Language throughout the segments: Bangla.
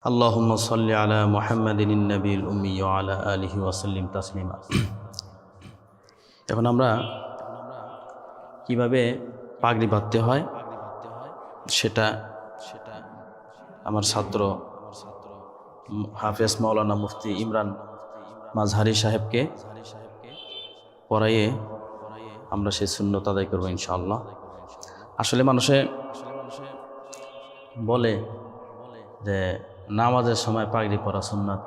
আল্লাহুম্মা সাল্লি আলা মুহাম্মাদিন নবিয়্যিল উম্মি ওয়া আলা আলিহি ওয়া সাল্লিম তাসলিমা। এখন আমরা কিভাবে পাগড়ি বাঁধতে হয় সেটা আমার ছাত্র হাফেজ মাওলানা মুফতি ইমরান মাযহারি সাহেবকে পড়াইয়ে আমরা সেই সুন্নত আদায় করব ইনশাআল্লাহ। আসলে মানুষে বলে যে নামাজের সময় পাগড়ি পরা সুন্নাত,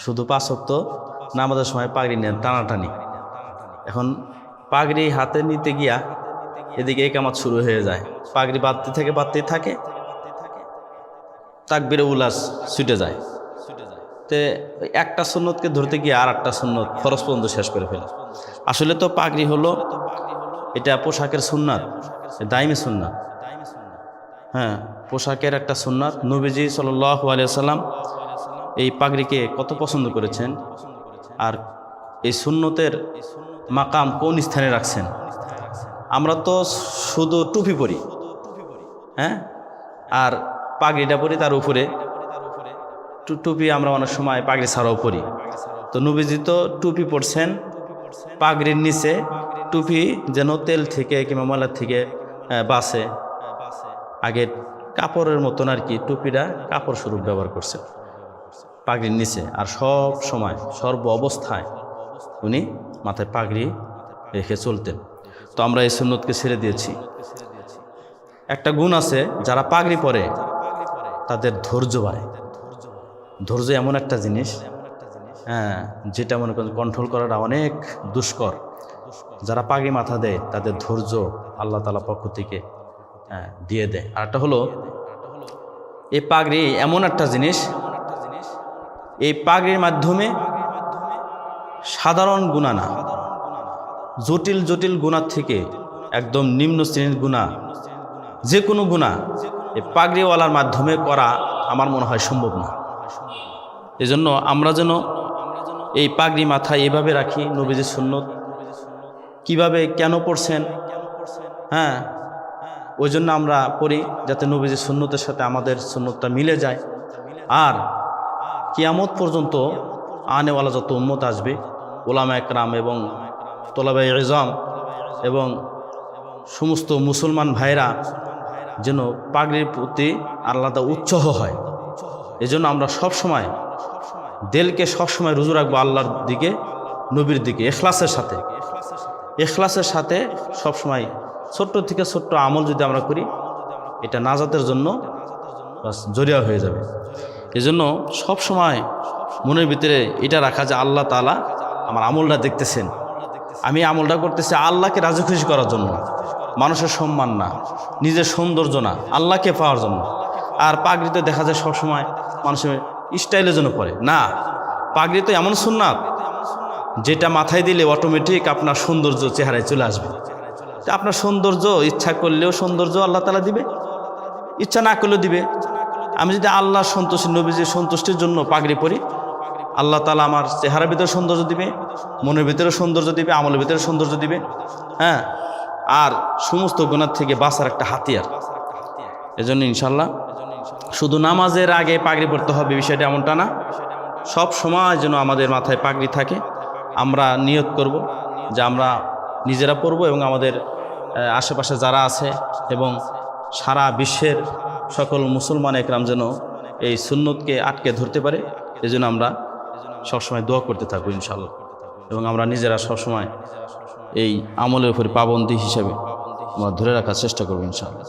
শুধু 5 ওয়াক্ত নামাজের সময় পাগড়ি নেন টানাটানি। এখন পাগড়ি হাতে নিতে গিয়া এদিকে একামত শুরু হয়ে যায়, পাগড়ি বাঁধতেই থাকে, তাকবীরে উলাস ছুটে যায়। তে একটা সুন্নতকে ধরতে গিয়ে আর একটা সুন্নত ফরজ পর্যন্ত শেষ করে ফেলে। আসলে তো পাগড়ি হলো এটা পোশাকের সুন্নাত, দাইমি সুন্নাত। হ্যাঁ, পোশাকের একটা সুন্নাত। নবীজি সাল্লাল্লাহু আলাইহি ওয়াসাল্লাম এই পাগড়িকে কত পছন্দ করেছেন, আর এই সুন্নতের মাকাম কোন স্থানে রাখছেন। আমরা তো শুধু টুপি পরি, হ্যাঁ, আর পাগড়িটা পরি, তার উপরে টুপি আমরা অনেক সময় পাগড়ি ছাড়াও পরি। তো নবীজি তো টুপি পরছেন, পাগড়ির নিচে টুপি যেন তেল থেকে কিংবা ময়লা থেকে বাঁচে, আগে কাপড়ের মতন আর কি টুপিটা কাপড় স্বরূপ ব্যবহার করছেন পাগড়ির নিচে। আর সব সময় সর্ব অবস্থায় উনি মাথায় পাগড়ি রেখে চলতেন। তো আমরা এই সুন্নতকে ছেড়ে দিয়েছি। একটা গুণ আছে, যারা পাগড়ি পরে তাদের ধৈর্য বাড়ে। ধৈর্য এমন একটা জিনিস, হ্যাঁ, যেটা মনে করেন কন্ট্রোল করাটা অনেক দুষ্কর। যারা পাগড়ি মাথা দেয় তাদের ধৈর্য আল্লাহ তাআলা পক্ষ থেকে দিয়ে দেয়। আর একটা হলো, এই পাগড়ি এমন একটা জিনিস, এই পাগড়ির মাধ্যমে সাধারণ গুনাহ না, জটিল জটিল গুনাহ থেকে একদম নিম্ন শ্রেণীর গুনাহ, যে কোনো গুনাহ এই পাগড়িওয়ালার মাধ্যমে করা আমার মনে হয় সম্ভব না। এজন্য আমরা যেন এই পাগড়ি মাথায় এভাবে রাখি। নবীজির সুন্নত কিভাবে কেন পড়ছেন, হ্যাঁ, ওই জন্য আমরা পড়ি যাতে নবীজির সুন্নতের সাথে আমাদের সুন্নতটা মিলে যায়। আর কিয়ামত পর্যন্ত আনেওয়ালা যত উম্মত আসবে, ওলামা একরাম এবং তোলাবায়ে ইলম এবং সমস্ত মুসলমান ভাইরা যেন পাগড়ির প্রতি আল্লাহর উৎসাহ হয়। এজন্য আমরা সবসময় দিলকে সবসময় রুজু রাখবো আল্লাহর দিকে, নবীর দিকে, ইখলাসের সাথে সবসময় ছোট্ট থেকে ছোট্ট আমল যদি আমরা করি, এটা নাজাতের জন্য জরিয়া হয়ে যাবে। এজন্য সবসময় মনের ভিতরে এটা রাখা যে আল্লাহ তাআলা আমার আমলটা দেখতেছেন, আমি আমলটা করতেছি আল্লাহকে রাজি খুশি করার জন্য, মানুষের সম্মান না, নিজের সৌন্দর্য না, আল্লাহকে পাওয়ার জন্য। আর পাগড়িতে দেখা যায় সবসময় মানুষের স্টাইলের জন্য পরে না। পাগড়ি তো এমন সুন্নাত যেটা মাথায় দিলে অটোমেটিক আপনার সৌন্দর্য চেহারায় চলে আসবে। তা আপনার সৌন্দর্য ইচ্ছা করলেও সৌন্দর্য আল্লাহ তাআলা দিবে, ইচ্ছা না করলেও দিবে। আমি যদি আল্লাহর সন্তুষ্টি, নবীজির সন্তুষ্টির জন্য পাগড়ি পরি, আল্লাহ তাআলা আমার চেহারার ভিতরে সৌন্দর্য দিবে, মনের ভিতরে সৌন্দর্য দিবে, আমলের ভিতরে সৌন্দর্য দিবে, হ্যাঁ, আর সমস্ত গুনাহ থেকে বাঁচার একটা হাতিয়ার। এজন্য ইনশাআল্লাহ শুধু নামাজের আগে পাগড়ি পরতে হবে বিষয়টা এমনটা না, সব সময় যেন আমাদের মাথায় পাগড়ি থাকে। আমরা নিয়ত করব যে আমরা নিজেরা পরব এবং আমাদের আশেপাশে যারা আছে এবং সারা বিশ্বের সকল মুসলমান একরাম যেন এই সুন্নতকে আটকে ধরতে পারে। এজন্য আমরা সবসময় দোয়া করতে থাকবো ইনশাআল্লাহ, এবং আমরা নিজেরা সবসময় এই আমলের উপরে পাবন্দি হিসাবে আমরা ধরে রাখার চেষ্টা করবো ইনশাআল্লাহ।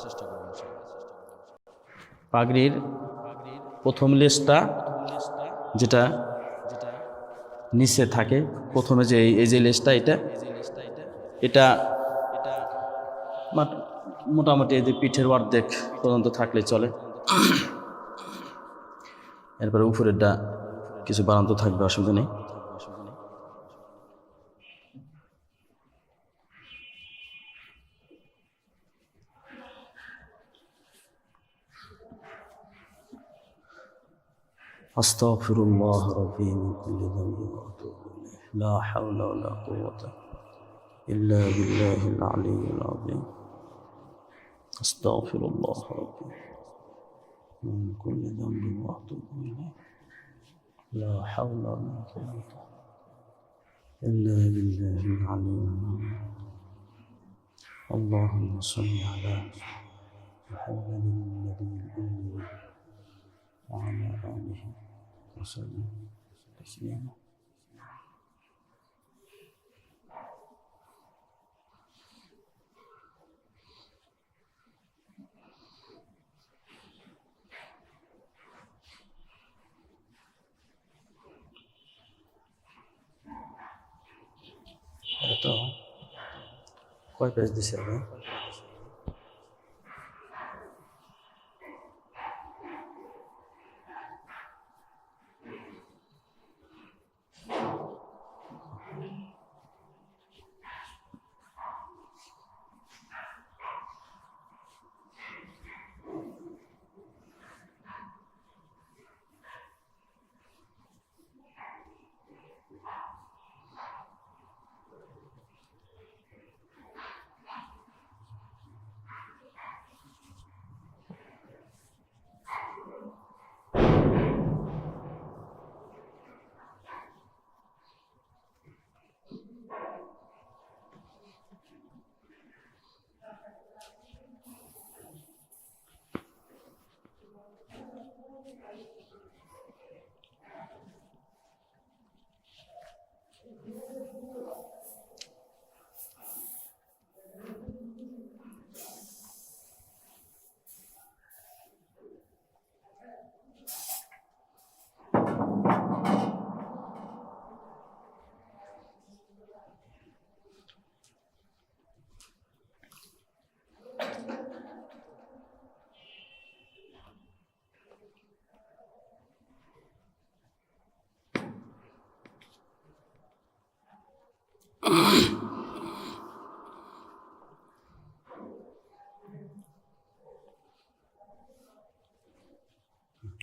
পাগড়ির প্রথম লেজটা যেটা নিচে থাকে, প্রথমে যে এই যে লেজটা, এটা মোটামুটি এই যে পিঠের অর্ধেক পর্যন্ত থাকলে চলে। এরপরে উপরেরটা কিছু বাড়ান্ত থাকবে, অসুবিধা নেই। আস্তাগফিরুল্লাহ রাব্বি মিন কুল্লি যামবি ওয়া আতুবু ইলাইহি, লা হাওলা ওয়া লা কুওয়াতা ইল্লা বিল্লাহিল আলিয়্যিল আযীম। আস্তাগফিরুল্লাহ রাব্বি। من كل ذنب وأتوب إليه لا حول ولا قوة إلا بالله العلي العظيم اللهم صل على محمد النبي الأمي وعلى آله وسلم تسليما তো কয় পেজ দিছে আগে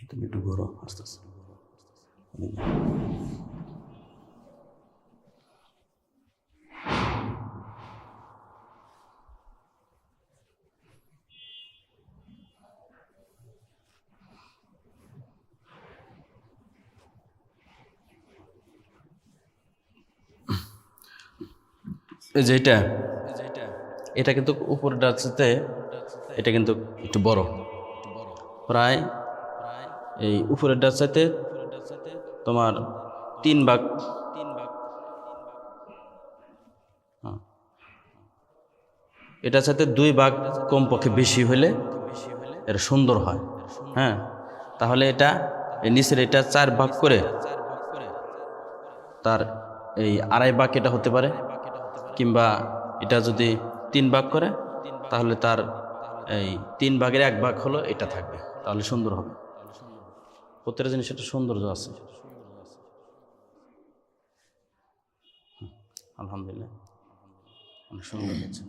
তুমি একটু ঘোরো আস্তে আস্তে যেটা এটা কিন্তু উপরের ডাচতে এটা কিন্তু একটু বড় প্রায় এই উপরের ডাচাতে তোমার 3 ভাগ এটার সাথে 2 ভাগ কমপক্ষে বেশি হলে এটা সুন্দর হয় হ্যাঁ তাহলে এটা এই নিচের এটা 4 ভাগ করে তার এই 2.5 ভাগ এটা হতে পারে কিংবা এটা যদি 3 ভাগ করে তাহলে তার এই 3 ভাগের 1 ভাগ হলো এটা থাকবে তাহলে সুন্দর হবে প্রত্যেকটা জিনিস একটা সৌন্দর্য আছে আলহামদুলিল্লাহ অনেক সুন্দর হয়েছে